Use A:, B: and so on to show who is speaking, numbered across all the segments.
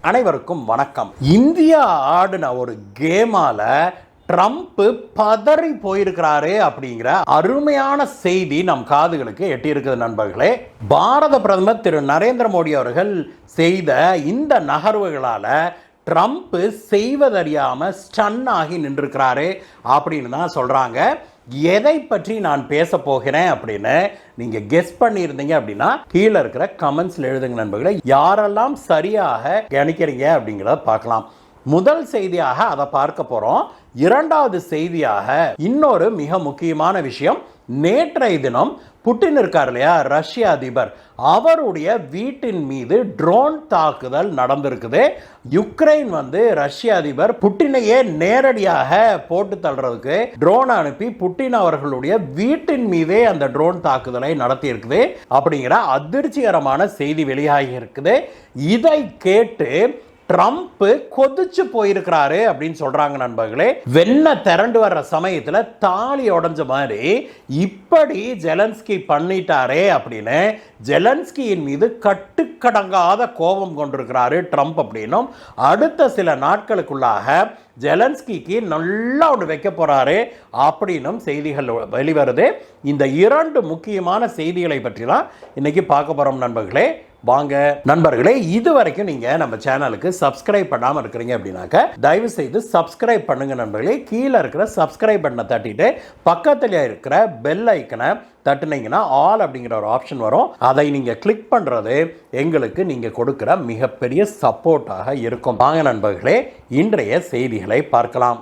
A: அனைவருக்கும் வணக்கம். இந்தியா ஆடின ஒரு கேமால ட்ரம்ப் பதறி போயிருக்கிறாரு அப்படிங்கிற அருமையான செய்தி நம் காதுகளுக்கு எட்டியிருக்குது நண்பர்களே. பாரத பிரதமர் திரு நரேந்திர மோடி அவர்கள் செய்த இந்த நகர்வுகளால ட்ரம்ப் செய்வதறியாம ஸ்டன் ஆகி நின்றுக்கிறாரு அப்படின்னு தான் சொல்றாங்க. எதை பற்றி நான் பேச போகிறேன் அப்படின்னு நீங்க கெஸ் பண்ணியிருந்தீங்க அப்படின்னா கீழே இருக்கிற கமெண்ட்ஸ்ல எழுதுங்க நண்பர்களே. யாரெல்லாம் சரியாக கணிக்கிறீங்க அப்படிங்கிறத பார்க்கலாம். முதல் செய்தியாக அதை பார்க்க போறோம். இரண்டாவது செய்தியாக இன்னொரு மிக முக்கியமான விஷயம், நேற்றைய தினம் புட்டின் இருக்கார் இல்லையா, ரஷ்ய அதிபர், அவருடைய வீட்டின் மீது ட்ரோன் தாக்குதல் நடந்திருக்குது. யுக்ரைன் ரஷ்ய அதிபர் புட்டினையே நேரடியாக போட்டு தள்ளுறதுக்கு ட்ரோன் அனுப்பி புட்டின் அவர்களுடைய வீட்டின் மீதே அந்த ட்ரோன் தாக்குதலை நடத்தி இருக்குது அப்படிங்கிற அதிர்ச்சிகரமான செய்தி வெளியாகி இருக்குது. இதை கேட்டு ட்ரம்ப் கொதிச்சு போயிருக்கிறாரு அப்படின்னு சொல்றாங்க நண்பர்களே. வெண்ண திரண்டு வர்ற சமயத்துல தாலி உடைஞ்ச மாதிரி இப்படி ஜெலன்ஸ்கி பண்ணிட்டாரே அப்படின்னு ஜெலன்ஸ்கியின் மீது கட்டுக்கடங்காத கோபம் கொண்டிருக்கிறாரு ட்ரம்ப் அப்படின்னும், அடுத்த சில நாட்களுக்குள்ளாக ஜெலன்ஸ்கிக்கு நல்லா ஒன்று வைக்க போறாரு அப்படின்னும் செய்திகள் வெளிவருது. இந்த இரண்டு முக்கியமான செய்திகளை பற்றி தான் இன்னைக்கு பார்க்க போறோம் நண்பர்களே. வாங்க நண்பர்களே, இது வரைக்கும் நீங்க நம்ம சேனலுக்கு சப்ஸ்கிரைப் பண்ணாம இருக்கிறீங்க அப்படின்னாக்க தயவு செய்து சப்ஸ்கிரைப் பண்ணுங்க நண்பர்களே. கீழே இருக்கிற சப்ஸ்கிரைப் பட்டனை தட்டிட்டு பக்கத்துல இருக்கிற பெல் ஐக்கனை தட்டுனீங்கன்னா ஆல் அப்படிங்கிற ஒரு ஆப்ஷன் வரும். அதை நீங்க கிளிக் பண்றது எங்களுக்கு நீங்க கொடுக்கிற மிகப்பெரிய சப்போர்ட்டாக இருக்கும். வாங்க நண்பர்களே, இன்றைய செய்திகளை பார்க்கலாம்.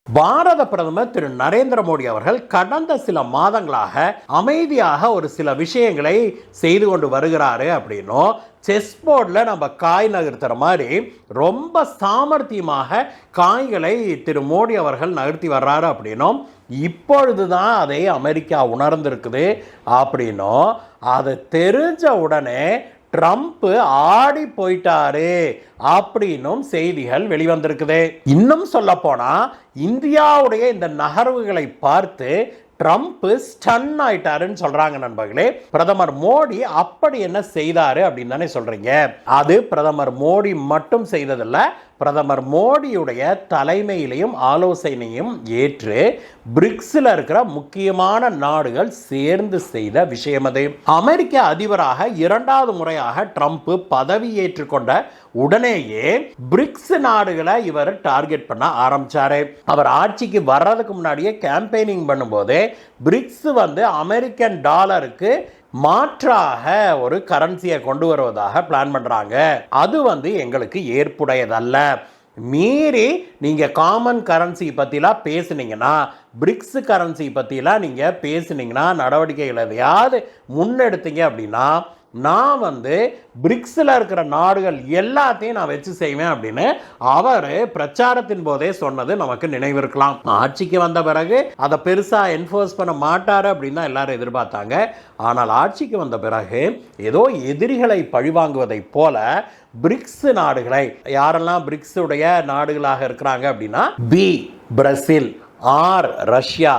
A: பாரத பிரதமர் திரு நரேந்திர மோடி அவர்கள் கடந்த சில மாதங்களாக அமைதியாக ஒரு சில விஷயங்களை செய்து கொண்டு வருகிறாரு அப்படின்னும், செஸ் போர்டில் நம்ம காய் நகர்த்துற மாதிரி ரொம்ப சாமர்த்தியமாக காய்களை திரு மோடி அவர்கள் நகர்த்தி வர்றாரு அப்படின்னும், இப்பொழுதுதான் அதை அமெரிக்கா உணர்ந்திருக்குது அப்படின்னும், அது தெரிஞ்ச உடனே ட்ரம்ப் ஆடி போயிட்டாரு அப்படின்னும் செய்திகள் வெளிவந்திருக்குது. இன்னும் சொல்ல போனா இந்தியாவுடைய இந்த நகர்வுகளை பார்த்து ட்ரம்ப் ஸ்டன் ஆயிட்டாருன்னு சொல்றாங்க நண்பர்களே. பிரதமர் மோடி அப்படி என்ன செய்தாரு அப்படின்னு தானே சொல்றீங்க. அது பிரதமர் மோடி மட்டும் செய்ததில்ல, பிரதமர் மோடியுடைய தலைமையிலையும் ஆலோசனையும் ஏற்று பிரிக்ஸ்ல இருக்கிற முக்கியமான நாடுகள் சேர்ந்து செய்த விஷயம் அது. அமெரிக்க அதிபராக இரண்டாவது முறையாக ட்ரம்ப் பதவி ஏற்றுக்கொண்ட உடனேயே பிரிக்ஸ் நாடுகளை இவர் டார்கெட் பண்ண ஆரம்பிச்சாரு. அவர் ஆட்சிக்கு வர்றதுக்கு முன்னாடியே கேம்பெயினிங் பண்ணும்போது பிரிக்ஸ் அமெரிக்கன் டாலருக்கு மாற்றாக ஒரு கரன்சியை கொண்டு வருவதாக பிளான் பண்றாங்க. அது எங்களுக்கு ஏற்புடையதல்ல. மீறி நீங்க காமன் கரன்சி பத்திலாம் பேசுனீங்கன்னா, பிரிக்ஸ் கரன்சி பத்திலாம் நீங்க பேசுனீங்கன்னா, நடவடிக்கைகள் எதையாவது முன்னெடுத்தீங்க அப்படின்னா நான் பிரிக்ஸில் இருக்கிற நாடுகள் எல்லாத்தையும் நான் வச்சு செய்வேன் அப்படின்னு அவர் பிரச்சாரத்தின் போதே சொன்னது நமக்கு நினைவிருக்கலாம். ஆட்சிக்கு வந்த பிறகு அதை பெருசா என்ஃபோர்ஸ் பண்ண மாட்டாரு அப்படின்னு தான் எல்லாரும் எதிர்பார்த்தாங்க. ஆனால் ஆட்சிக்கு வந்த பிறகு ஏதோ எதிரிகளை பழிவாங்குவதை போல பிரிக்ஸ் நாடுகளை, யாரெல்லாம் பிரிக்ஸ் உடைய நாடுகளாக இருக்கிறாங்க அப்படின்னா, B Brazil, R Russia,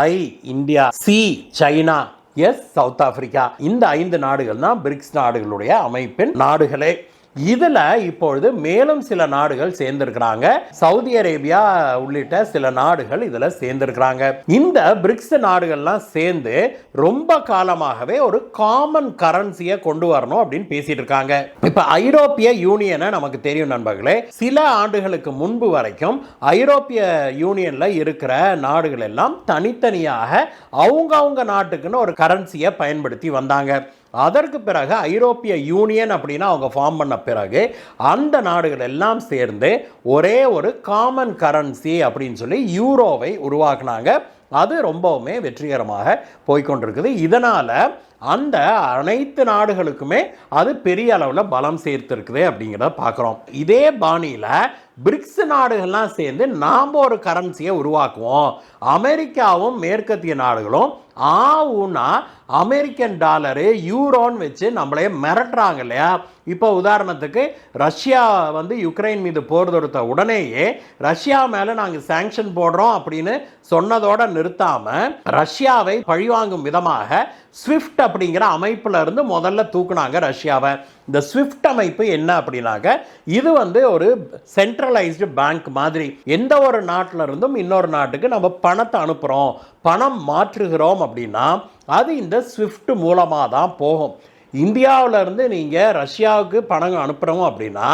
A: I India, C China, S South Africa, இந்த 5 நாடுகள் தான் பிரிக்ஸ் நாடுகளுடைய அமைப்பின் நாடுகளே. இதுல இப்பொழுது மேலும் சில நாடுகள் சேர்ந்திருக்கிறாங்க. சவுதி அரேபியா உள்ளிட்ட சில நாடுகள் இதுல சேர்ந்திருக்கிறாங்க. இந்த பிரிக்ஸ் நாடுகள்லாம் சேர்ந்து ரொம்ப காலமாகவே ஒரு காமன் கரன்சியை கொண்டு வரணும் அப்படின்னு பேசிட்டு இருக்காங்க. இப்ப ஐரோப்பிய யூனியனை நமக்கு தெரியும் நண்பர்களே. சில ஆண்டுகளுக்கு முன்பு வரைக்கும் ஐரோப்பிய யூனியன்ல இருக்கிற நாடுகள் எல்லாம் தனித்தனியாக அவங்க நாட்டுக்குன்னு ஒரு கரன்சியை பயன்படுத்தி வந்தாங்க. அதற்கு பிறகு ஐரோப்பிய யூனியன் அப்படின்னா அவங்க ஃபார்ம் பண்ண பிறகு அந்த நாடுகள் எல்லாம் சேர்ந்து ஒரே ஒரு காமன் கரன்சி அப்படின்னு சொல்லி யூரோவை உருவாக்குனாங்க. அது ரொம்பவுமே வெற்றிகரமாக போய்கொண்டிருக்குது. இதனால அந்த அனைத்து நாடுகளுக்குமே அது பெரிய அளவில் பலம் சேர்த்திருக்குது அப்படிங்கிறத பார்க்குறோம். இதே பாணியில் பிரிக்ஸ் நாடுகள்லாம் சேர்ந்து நாம் ஒரு கரன்சியை உருவாக்குவோம், அமெரிக்காவும் மேற்கத்திய நாடுகளும் ஆவுனா அமெரிக்கன் டாலரு யூரோன்னு வச்சு நம்மளே மிரட்டுறாங்க இல்லையா. இப்போ உதாரணத்துக்கு ரஷ்யா வந்து யுக்ரைன் மீது போர் தொடுத்த உடனேயே ரஷ்யா மேலே நாங்கள் சாங்ஷன் போடுறோம் அப்படின்னு சொன்னதோட நிறுத்தாமல் ரஷ்யாவை பழிவாங்கும் விதமாக ஸ்விஃப்ட் அப்படிங்கிற அமைப்புல இருந்து முதல்ல தூக்குனாங்க ரஷ்யாவை. இந்த ஸ்விஃப்ட் அமைப்பு என்ன அப்படின்னாக்க இது வந்து ஒரு சென்ட்ரலைஸ்டு பேங்க் மாதிரி. எந்த ஒரு நாட்டில் இருந்தும் இன்னொரு நாட்டுக்கு நம்ம பணத்தை அனுப்புகிறோம், பணம் மாற்றுகிறோம் அப்படின்னா அது இந்த ஸ்விஃப்ட் மூலமாக தான் போகும். இந்தியாவிலேருந்து நீங்கள் ரஷ்யாவுக்கு பணம் அனுப்புகிறோம் அப்படின்னா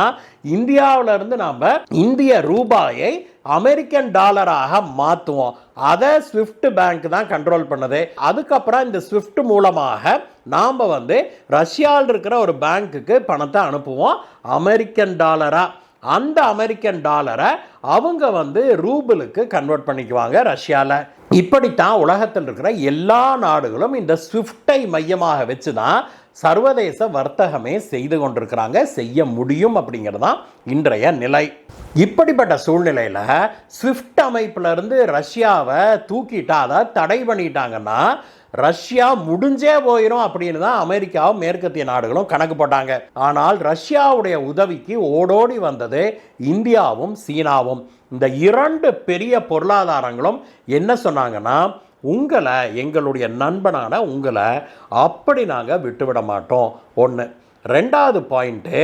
A: இந்தியாவிலேருந்து நாம் இந்திய ரூபாயை அமெரிக்கன் டாலராக மாற்றுவோம். அதை ஸ்விஃப்ட் பேங்க் தான் கண்ட்ரோல் பண்ணுது. அதுக்கப்புறம் இந்த ஸ்விஃப்ட் மூலமாக நாம் வந்து ரஷ்யாவில் இருக்கிற ஒரு பேங்க்குக்கு பணத்தை அனுப்புவோம் அமெரிக்கன் டாலராக. அந்த அமெரிக்கன் டாலரை அவங்க வந்து ரூபிளுக்கு கன்வெர்ட் பண்ணிக்குவாங்க ரஷ்யாவில். இப்படித்தான் உலகத்தில் இருக்கிற எல்லா நாடுகளும் இந்த ஸ்விஃப்டை மையமாக வச்சு தான் சர்வதேச வர்த்தகமே செய்து கொண்டிருக்கிறாங்க, செய்ய முடியும் அப்படிங்கிறது தான் இன்றைய நிலை. இப்படிப்பட்ட சூழ்நிலையில் ஸ்விஃப்ட் அமைப்பிலிருந்து ரஷ்யாவை தூக்கிட்டா, அதாவது தடை பண்ணிட்டாங்கன்னா ரஷ்யா முடிஞ்சே போயிடும் அப்படின்னு தான் அமெரிக்காவும் மேற்கத்திய நாடுகளும் கணக்கு போட்டாங்க. ஆனால் ரஷ்யாவுடைய உதவிக்கு ஓடோடி வந்தது இந்தியாவும் சீனாவும். இந்த இரண்டு பெரிய பொருளாதாரங்களும் என்ன சொன்னாங்கன்னா, உங்களை, எங்களுடைய நண்பனான உங்களை அப்படி நாங்கள் விட்டுவிட மாட்டோம். ஒன்று. ரெண்டாவது பாயிண்ட்டு,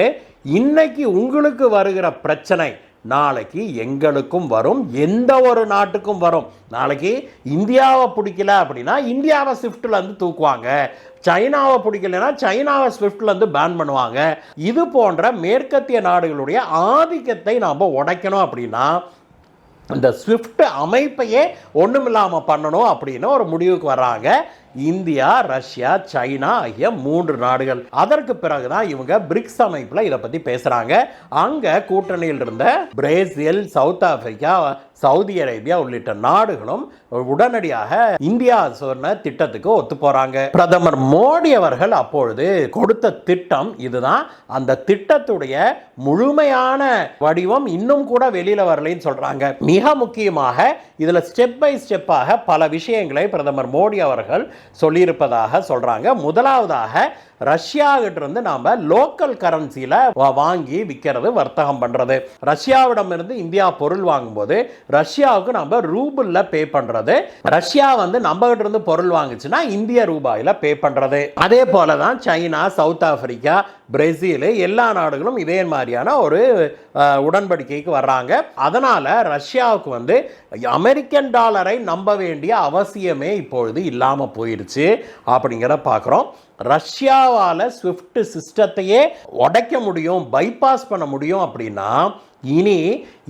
A: இன்னைக்கு உங்களுக்கு வருகிற பிரச்சனை நாளைக்கு எங்களுக்கும் வரும், எந்த ஒரு நாட்டுக்கும் வரும். நாளைக்கு இந்தியாவை பிடிக்கல அப்படின்னா இந்தியாவை ஸ்விஃப்ட்லேருந்து தூக்குவாங்க, சைனாவை பிடிக்கலன்னா சைனாவை ஸ்விஃப்ட்லேருந்து பேன் பண்ணுவாங்க. இது போன்ற மேற்கத்திய நாடுகளுடைய ஆதிக்கத்தை நாம் உடைக்கணும் அப்படின்னா இந்த ஸ்விஃப்ட் அமைப்பையே ஒன்றுமில்லாமல் பண்ணணும் அப்படின்னு ஒரு முடிவுக்கு வர்றாங்க இந்தியா, ரஷ்யா, சைனா ஆகிய 3 நாடுகள். அதற்கு பிறகுதான் இவங்க பிரிக்ஸ் அமைப்பில் இதை பற்றி பேசுகிறாங்க. அங்கே கூட்டணியில் இருந்த Brazil, south Africa, Saudi Arabia உள்ளிட்ட நாடுகளும் உடனடியாக இந்தியா சொன்ன திட்டத்துக்கு ஒத்து போறாங்க. பிரதமர் மோடி அவர்கள் அப்பொழுது கொடுத்த திட்டம் இதுதான். அந்த திட்டத்துடைய முழுமையான வடிவம் இன்னும் கூட வெளியில வரலைன்னு சொல்றாங்க. மிக முக்கியமாக இதுல ஸ்டெப் பை ஸ்டெப்பாக பல விஷயங்களை பிரதமர் மோடி அவர்கள் சொல்லியிருப்பதாக சொல்றாங்க. முதலாவதாக ரஷ்யா கிட்ட இருந்து நாம லோக்கல் கரன்சியில வாங்கி விற்கிறது, வர்த்தகம் பண்றது. ரஷ்யாவிடம் இருந்து இந்தியா பொருள் வாங்கும்போது ரஷ்யாவுக்கு நம்ம ரூபிள்ல பே பண்றது, ரஷ்யா வந்து நம்ம கிட்ட இருந்து பொருள் வாங்குச்சுன்னா இந்திய ரூபாயில பே பண்றது. அதே போலதான் சைனா, சவுத் ஆப்பிரிக்கா, பிரேசில் எல்லா நாடுகளும் இதே மாதிரியான ஒரு உடன்படிக்கைக்கு வர்றாங்க. அதனால ரஷ்யாவுக்கு வந்து அமெரிக்கன் டாலரை நம்ப வேண்டிய அவசியமே இப்பொழுது இல்லாம போயிடுச்சு அப்படிங்கிற பார்க்கிறோம். ரஷ்யாவால் ஸ்விஃப்ட் சிஸ்டத்தையே உடைக்க முடியும், பைபாஸ் பண்ண முடியும் அப்படின்னா இனி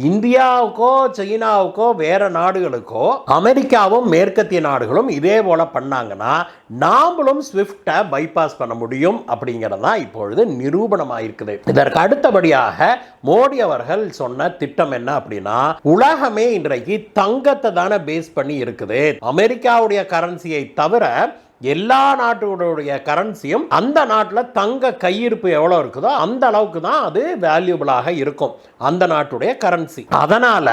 A: இந்தியாவுக்கோ சைனாவுக்கோ வேற நாடுகளுக்கோ அமெரிக்காவும் மேற்கத்திய நாடுகளும் இதே போல பண்ணாங்கன்னா நாமளும் ஸ்விஃப்டை பைபாஸ் பண்ண முடியும் அப்படிங்கிறது தான் இப்பொழுது நிரூபணமாயிருக்குது. இதற்கு அடுத்தபடியாக மோடி அவர்கள் சொன்ன திட்டம் என்ன அப்படின்னா, உலகமே இன்றைக்கு தங்கத்தை தானே பேஸ் பண்ணி இருக்குது. அமெரிக்காவுடைய கரன்சியை தவிர எல்லா நாட்டுடைய கரன்சியும் அந்த நாட்டில் தங்க கையிருப்பு எவ்வளோ இருக்குதோ அந்த அளவுக்கு தான் அது வேல்யூபிளாக இருக்கும், அந்த நாட்டுடைய கரன்சி. அதனால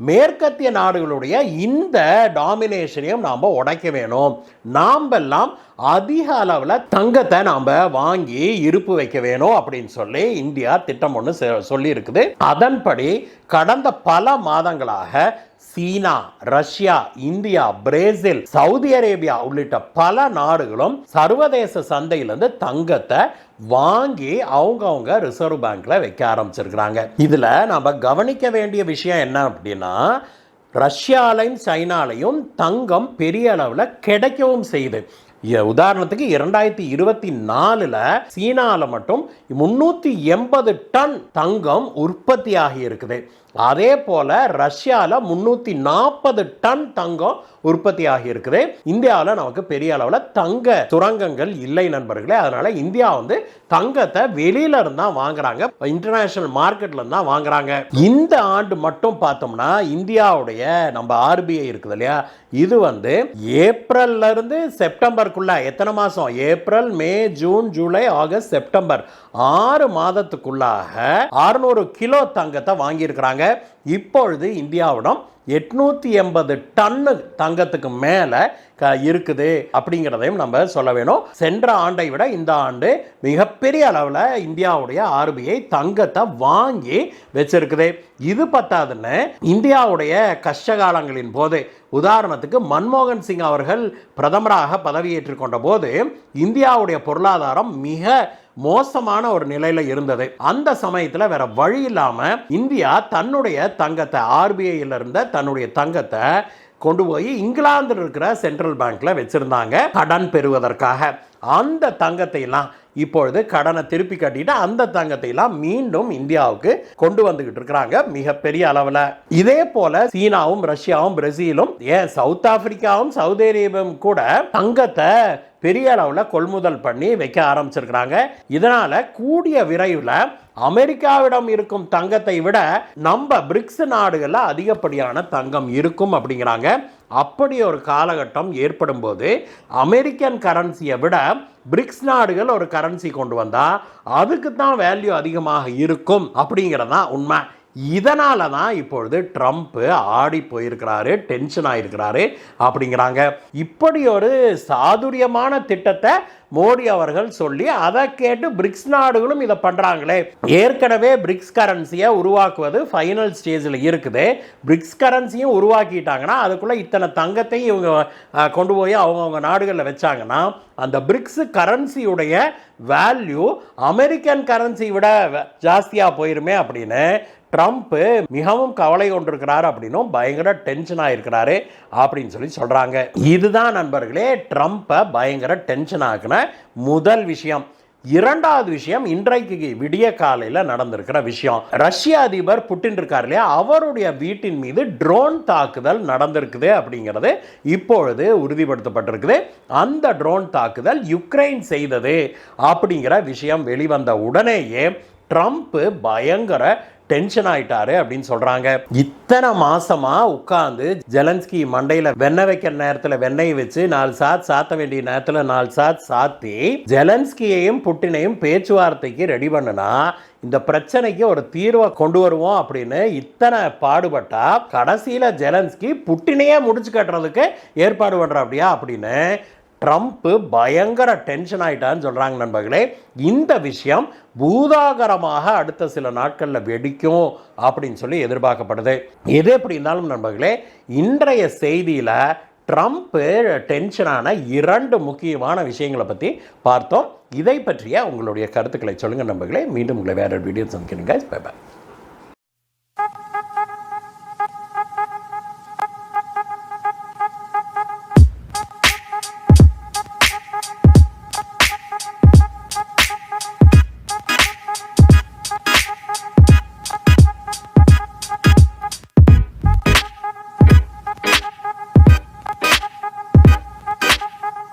A: மேற்கத்திய நாடுகளுடைய இந்த டாமினேஷனையும் நாம் உடைக்க வேணும். நாம் எல்லாம் அதிக அளவில் தங்கத்தை நாம் வாங்கி இருப்பு வைக்க வேணும் அப்படின்னு சொல்லி இந்தியா திட்டம் ஒன்று சொல்லி இருக்குது. அதன்படி கடந்த பல மாதங்களாக சீனா, Russia, India, Brazil, Saudi Arabia உள்ளிட்ட பல நாடுகளும் சர்வதேச சந்தையிலிருந்து தங்கத்தை வாங்கி அவங்க ரிசர்வ் பேங்க்ல வைக்க ஆரம்பிச்சிருக்கிறாங்க. இதுல நம்ம கவனிக்க வேண்டிய விஷயம் என்ன அப்படின்னா, ரஷ்யாலையும் சைனாலையும் தங்கம் பெரிய அளவில் கிடைக்கவும் செய்யுது. உதாரணத்துக்கு 2024 சீனால மட்டும் 380 டன் தங்கம் உற்பத்தி ஆகி இருக்குது. அதே போல ரஷ்யால 340 டன் தங்கம் உற்பத்தி ஆகி இருக்குது. இந்தியாவில் நமக்கு பெரிய அளவில் தங்க சுரங்கங்கள் இல்லை நண்பர்களே. அதனால இந்தியா வந்து தங்கத்தை வெளியில இருந்தா வாங்குறாங்க, இன்டர்நேஷனல் மார்க்கெட்ல இருந்தா வாங்குறாங்க. இந்த ஆண்டு மட்டும் பார்த்தோம்னா இந்தியாவுடைய நம்ம RBI இருக்குது இல்லையா, இது வந்து ஏப்ரல்ல இருந்து செப்டம்பருக்குள்ள எத்தனை மாசம், April, May, June, July, August, September 6 மாதத்துக்குள்ளாக 600 கிலோ தங்கத்தை வாங்கி இருக்கிறாங்க. வச்சிருந்தாங்க. இப்பொழுது இந்தியாவிடம் 880 டன்னு தங்கத்துக்கு மேலே இருக்குது அப்படிங்கிறதையும் நம்ம சொல்ல வேணும். சென்ற ஆண்டை விட இந்த ஆண்டு மிகப்பெரிய அளவில் இந்தியாவுடைய RBI தங்கத்தை வாங்கி வச்சிருக்குது. இது பத்தாதுன்னு இந்தியாவுடைய கஷ்டகாலங்களின் போது, உதாரணத்துக்கு மன்மோகன் சிங் அவர்கள் பிரதமராக பதவியேற்றுக் கொண்ட போது இந்தியாவுடைய பொருளாதாரம் மிக மோசமான ஒரு நிலையில இருந்தது. அந்த சமயத்தில் வேற வழி இல்லாம இந்தியா தன்னுடைய தங்கத்தை, RBIயில் இருந்த தன்னுடைய தங்கத்தை கொண்டு போய் இங்கிலாந்தில் இருக்கிற சென்ட்ரல் பேங்க்ல வச்சிருந்தாங்க கடன் பெறுவதற்காக. அந்த தங்கத்தை எல்லாம் இப்பொழுது கடனை திருப்பி கட்டிட்டு அந்த தங்கத்தை எல்லாம் மீண்டும் இந்தியாவுக்கு கொண்டு வந்துகிட்டு இருக்கிறாங்க மிகப்பெரிய அளவில். இதே போல சீனாவும் ரஷ்யாவும் பிரேசிலும் ஏன் சவுத் ஆப்பிரிக்காவும் சவுதி அரேபியாவும் கூட தங்கத்தை பெரிய அளவில் கொள்முதல் பண்ணி வைக்க ஆரம்பிச்சிருக்கிறாங்க. இதனால கூடிய விரைவில் அமெரிக்காவிடம் இருக்கும் தங்கத்தை விட நம்ம பிரிக்ஸ் நாடுகளில் அதிகப்படியான தங்கம் இருக்கும் அப்படிங்கிறாங்க. அப்படி ஒரு காலகட்டம் ஏற்படும் போது அமெரிக்கன் கரன்சியை விட பிரிக்ஸ் நாடுகள் ஒரு கரன்சி கொண்டு வந்தா அதுக்கு தான் வேல்யூ அதிகமாக இருக்கும் அப்படிங்கிறதான் உண்மை. இதனால தான் இப்பொழுது ட்ரம்ப் ஆடி போயிருக்கிறாரு, டென்ஷன் ஆயிருக்கிறாரு அப்படிங்கிறாங்க. இப்படி ஒரு சாதுரியமான திட்டத்தை மோடி அவர்கள் சொல்லி அதை கேட்டு பிரிக்ஸ் நாடுகளும் இதை பண்றாங்களே. ஏற்கனவே பிரிக்ஸ் கரன்சியை உருவாக்குவது ஃபைனல் ஸ்டேஜில் இருக்குது. பிரிக்ஸ் கரன்சியும் உருவாக்கிட்டாங்கன்னா அதுக்குள்ள இத்தனை தங்கத்தையும் இவங்க கொண்டு போய் அவங்கவுங்க நாடுகளில் வச்சாங்கன்னா அந்த பிரிக்ஸ் கரன்சியுடைய வேல்யூ அமெரிக்கன் கரன்சி விட ஜாஸ்தியாக போயிருமே அப்படின்னு ட்ரம்ப் மிகவும் கவலை கொண்டிருக்கிறார் அப்படின்னும் பயங்கர டென்ஷன் ஆயிருக்கிறாரு அப்படின்னு சொல்லி சொல்றாங்க. இதுதான் நண்பர்களே ட்ரம்ப்பை பயங்கர டென்ஷன் ஆக்குன முதல் விஷயம். இரண்டாவது விஷயம், இன்றைக்கு விடிய காலையில் நடந்திருக்கிற விஷயம். ரஷ்ய அதிபர் புட்டின் இருக்கார் இல்லையா, அவருடைய வீட்டின் மீது ட்ரோன் தாக்குதல் நடந்திருக்குது அப்படிங்கிறது இப்பொழுது உறுதிப்படுத்தப்பட்டிருக்குது. அந்த ட்ரோன் தாக்குதல் யுக்ரைன் செய்தது அப்படிங்கிற விஷயம் வெளிவந்த உடனேயே ட்ரம்ப் பயங்கர டென்ஷன் ஆயிட்டாரு அப்படின்னு சொல்றாங்க. இத்தனை மாசமா உட்கார்ந்து ஜெலன்ஸ்கி மண்டையில வெண்ணெய் வைக்கிற நேரத்தில் வெண்ணெய் வச்சு 4 சாத் சாத்த வேண்டிய நேரத்தில் 4 சாத் சாத்தி ஜெலன்ஸ்கியையும் புட்டினையும் பேச்சுவார்த்தைக்கு ரெடி பண்ணுனா இந்த பிரச்சனைக்கு ஒரு தீர்வை கொண்டு வருவோம் அப்படின்னு இத்தனை பாடுபட்டா கடைசியில ஜெலன்ஸ்கி புட்டினையே முடிச்சு கட்டுறதுக்கு ஏற்பாடு பண்ற அப்படியா அப்படின்னு ட்ரம்ப் பயங்கர டென்ஷன் ஆயிட்டான்னு சொல்றாங்க நண்பர்களே. இந்த விஷயம் பூதாகரமாக அடுத்த சில நாட்களில் வெடிக்கும் அப்படின்னு சொல்லி எதிர்பார்க்கப்படுது. எது எப்படி இருந்தாலும் நண்பர்களே, இன்றைய செய்தியில் ட்ரம்ப் டென்ஷனான 2 முக்கியமான விஷயங்களை பற்றி பார்த்தோம். இதை பற்றிய உங்களுடைய கருத்துக்களை சொல்லுங்கள் நண்பர்களே. மீண்டும் உங்களை வேற வீடியோ சந்திக்கிறேன். Bye by.